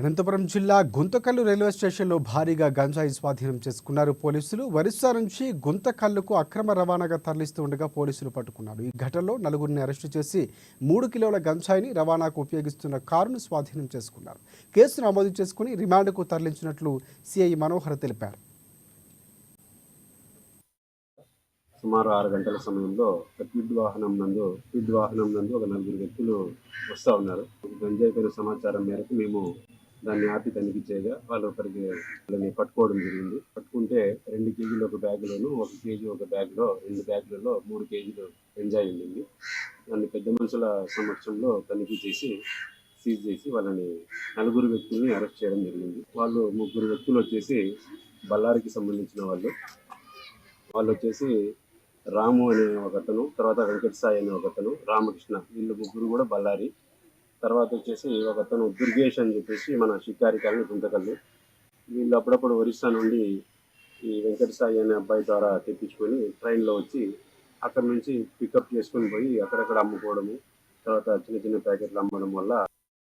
అనంతపురం జిల్లా గుంతకల్లు రైల్వే స్టేషన్లో భారీగా గంజాయి స్వాధీనం చేసుకున్నారు పోలీసులు. ఒరిస్సా నుంచి గుంతకల్లుకు అక్రమ రవాణాగా తరలిస్తూ ఉండగా పోలీసులు పట్టుకున్నారు. ఈ ఘటనలో నలుగురిని అరెస్టు చేసి 3 కిలోల గంజాయిని రవాణాకు ఉపయోగిస్తున్న కారును స్వాధీనం చేసుకున్నారు. కేసు నమోదు చేసుకుని రిమాండ్కు తరలించినట్లు సిఐ మనోహర్ తెలిపారు. సుమారు 6 గంటల సమయంలో క్విడ్ వాహనం నందు ఒక నలుగురు వ్యక్తులు వస్తూ ఉన్నారు. గంజాయి పైన సమాచారం మేరకు మేము దాన్ని ఆపి తనిఖీ చేయగా వాళ్ళని పట్టుకోవడం జరిగింది. పట్టుకుంటే 2 కేజీలు ఒక బ్యాగులోను, 1 కేజీ ఒక బ్యాగ్లో, 2 బ్యాగులలో 3 కేజీలు గంజాయి ఉండింది. దాన్ని పెద్ద మనుషుల సమక్షంలో తనిఖీ చేసి సీజ్ చేసి వాళ్ళని నలుగురు వ్యక్తుల్ని అరెస్ట్ చేయడం జరిగింది. వాళ్ళు 3 వ్యక్తులు వచ్చేసి బళ్ళారికి సంబంధించిన వాళ్ళు వచ్చేసి రాము అనే ఒకతను, తర్వాత వెంకట సాయి అనే ఒకతను, రామకృష్ణ, వీళ్ళు ముగ్గురు కూడా బళ్ళారి. తర్వాత వచ్చేసి ఒకతను దుర్గేష్ అని చెప్పేసి మన షికారి కాలనీ గుంతకల్లు. వీళ్ళు అప్పుడప్పుడు ఒరిస్సా నుండి ఈ వెంకట సాయి అనే అబ్బాయి ద్వారా తెప్పించుకొని ట్రైన్లో వచ్చి అక్కడ నుంచి పికప్ చేసుకొని పోయి అక్కడక్కడ అమ్ముకోవడము, తర్వాత చిన్న చిన్న ప్యాకెట్లు అమ్మడం వల్ల